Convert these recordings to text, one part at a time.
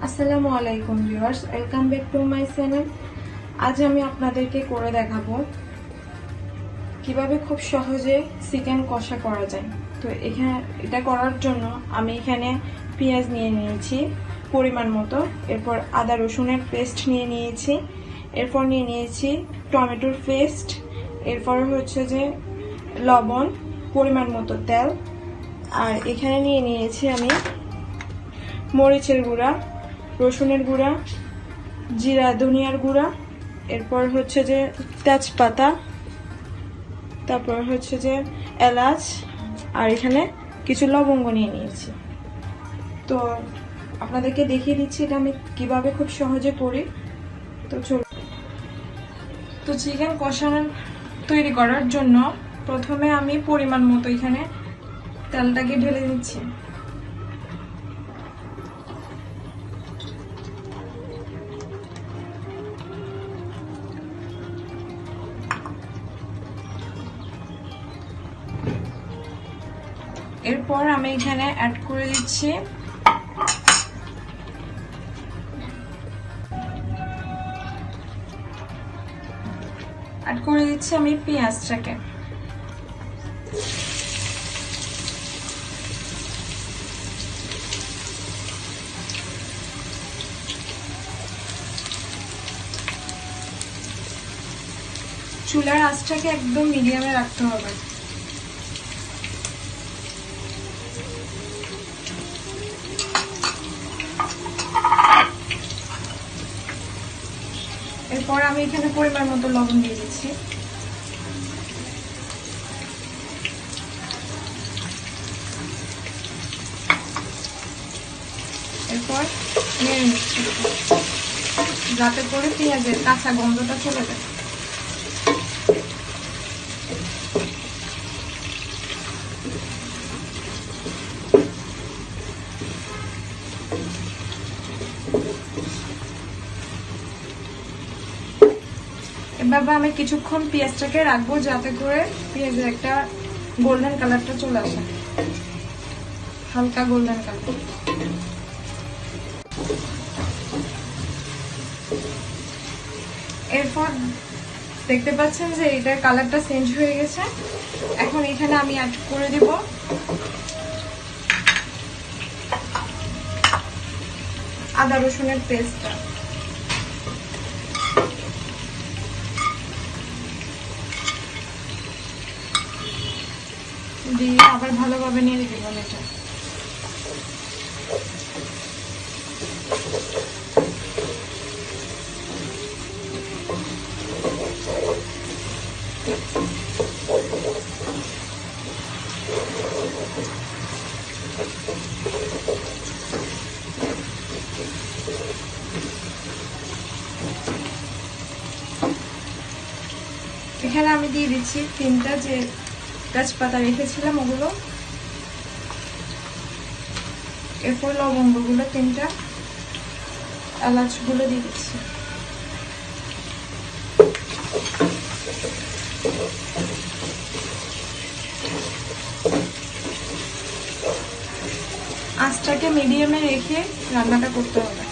আসসালামু আলাইকুম viewers, welcome back to my channel. আজ আমি আপনাদেরকে করে দেখাবো কিভাবে খুব সহজে চিকেন কষা করা যায়। তো এটা করার জন্য আমি এখানে পেঁয়াজ নিয়ে নিয়েছি পরিমাণ মতো, এরপর আদা রসুনের পেস্ট নিয়ে নিয়েছি, এরপর নিয়ে নিয়েছি টমেটোর পেস্ট, এরপর হচ্ছে যে লবণ, পরিমাণ মতো তেল, আর এখানে নিয়ে নিয়েছি আমি মরিচের গুঁড়া, রসুনের গুঁড়া, জিরা ধনিয়ার গুঁড়া, এরপর হচ্ছে যে তেজপাতা, তারপর হচ্ছে যে এলাচ, আর এখানে কিছু লবঙ্গ নিয়ে নিয়েছি। তো আপনাদেরকে দেখিয়ে দিচ্ছি এটা আমি কিভাবে খুব সহজে করি। তো চলুন। তো চিকেন কষা তৈরি করার জন্য প্রথমে আমি পরিমাণ মতো এখানে তেলটাকে ঢেলে দিচ্ছি। এরপর আমি এখানে অ্যাড করে দিচ্ছি আমি পেঁয়াজটাকে। চুলার আঁচটাকে একদম মিডিয়ামে রাখতে হবে। এরপর আমি এখানে পরিমাণ মতো লবণ দিয়ে দিচ্ছি। এরপর নেড়ে নিচ্ছি যাতে করে পেঁয়াজের কাঁচা গন্ধটা চলে যায়। এভাবে আমি কিছুক্ষণ পেঁয়াজটাকে রাখবো যাতে করে পেঁয়াজের একটা গোল্ডেন কালারটা চলে আসে, হালকা গোল্ডেন কালার। এরপর দেখতে পাচ্ছেন যে এটার কালারটা চেঞ্জ হয়ে গেছে। এখন এখানে আমি অ্যাড করে দিব আদা রসুনের পেস্টটা, দিয়ে আবার ভালোভাবে নেড়ে দিব এটা। এখানে আমি দিয়ে দিচ্ছি 3টা যে তেজপাতা রেখেছিলাম ওগুলো, এরপর লবঙ্গগুলো 3টা, এলাচগুলো দিয়ে দিচ্ছি। আঁচটাকে মিডিয়ামে রেখে রান্নাটা করতে হবে।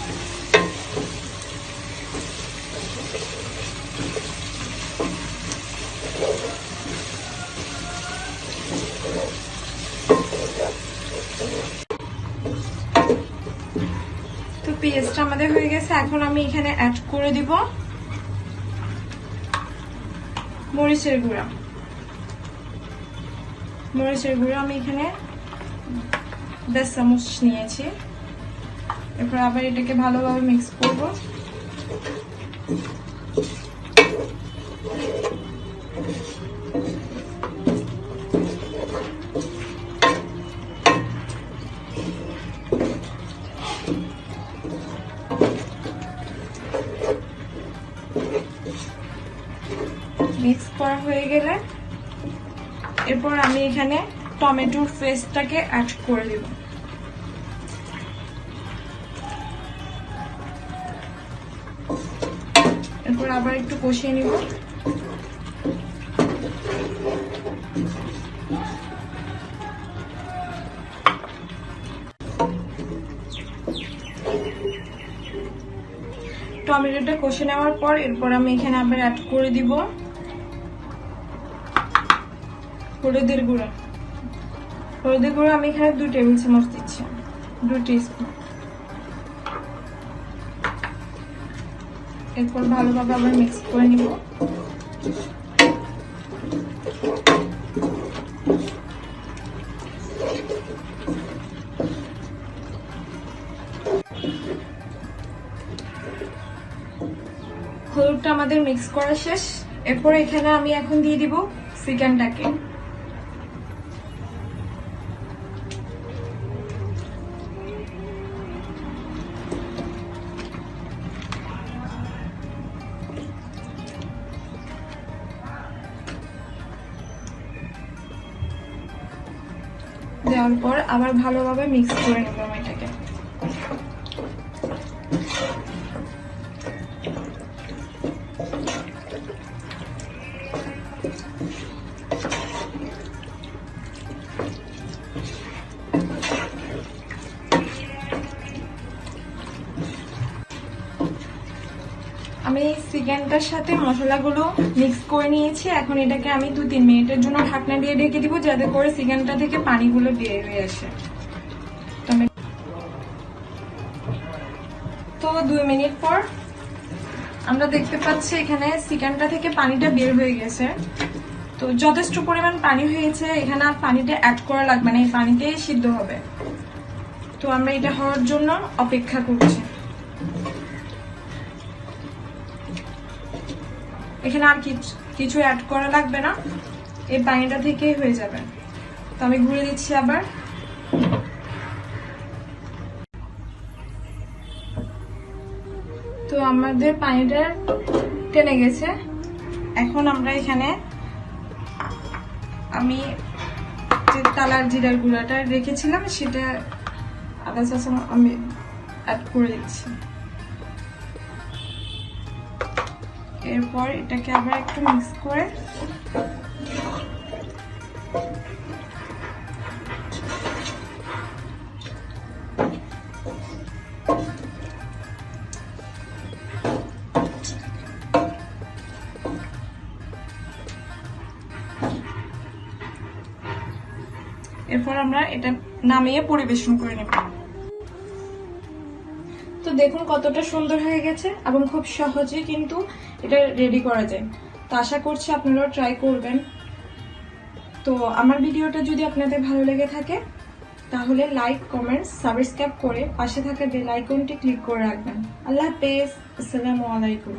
তো পেঁয়াজটা আমাদের হয়ে গেছে। এখন আমি এখানে অ্যাড করে দিব মরিচের গুঁড়া। আমি এখানে 10 চামচ নিয়েছি। এরপর আবার এটাকে ভালোভাবে মিক্স করব। মিক্স করা হয়ে গেলে এরপর আমি এখানে টমেটোর পেস্টটাকে অ্যাড করে দেব। এরপর আবার একটু কষিয়ে নিব। টমেটোটা কষে নেওয়ার পর এরপর আমি এখানে আবার অ্যাড করে দিব হলুদের গুঁড়া। হলুদের গুঁড়া আমি এখানে 2 টেবিল চামচ দিচ্ছি, 2 টিস্পুন। এরপর ভালোভাবে আবার মিক্স করে নিব। হলুদটা আমাদের মিক্স করা শেষ। এরপর এখানে আমি এখন দিয়ে দিব চিকেনটাকে। দেওয়ার পর আবার ভালোভাবে মিক্স করে নেব এটাকে। আমি চিকেনটার সাথে মশলাগুলো মিক্স করে নিয়েছি। এখন এটাকে আমি 2-3 মিনিটের জন্য ঢাকনা দিয়ে ঢেকে দিব, যাতে করে চিকেনটা থেকে পানিগুলো বের হয়ে আসে। তো 2 মিনিট পর আমরা দেখতে পাচ্ছি এখানে চিকেনটা থেকে পানিটা বের হয়ে গেছে। তো যথেষ্ট পরিমাণ পানি হয়েছে, এখানে আর পানিটা অ্যাড করা লাগবে না, এই পানিতেই সিদ্ধ হবে। তো আমরা এটা হওয়ার জন্য অপেক্ষা করছি। এখানে আর কিছু অ্যাড করা লাগবে না, এই পানিটা থেকেই হয়ে যাবে। তো আমি ঘুরে দিচ্ছি আবার। তো আমাদের পানিটা টেনে গেছে। এখন আমরা এখানে আমি যে তালার জিরার গুঁড়াটা রেখেছিলাম সেটা আধা চা চামচ আমি অ্যাড করে দিচ্ছি। এরপর এটাকে আবার একটু মিক্স করে এরপর আমরা এটা নামিয়ে পরিবেশন করে নেব। তো দেখুন কতটা সুন্দর হয়ে গেছে এবং খুব সহজে কিন্তু এটা রেডি করা যায়। তো আশা করছি আপনারাও ট্রাই করবেন। তো আমার ভিডিওটা যদি আপনাদের ভালো লেগে থাকে তাহলে লাইক, কমেন্ট, সাবস্ক্রাইব করে পাশে থাকা বেল আইকনটি ক্লিক করে রাখবেন। আল্লাহ হাফেজ। আসসালামু আলাইকুম।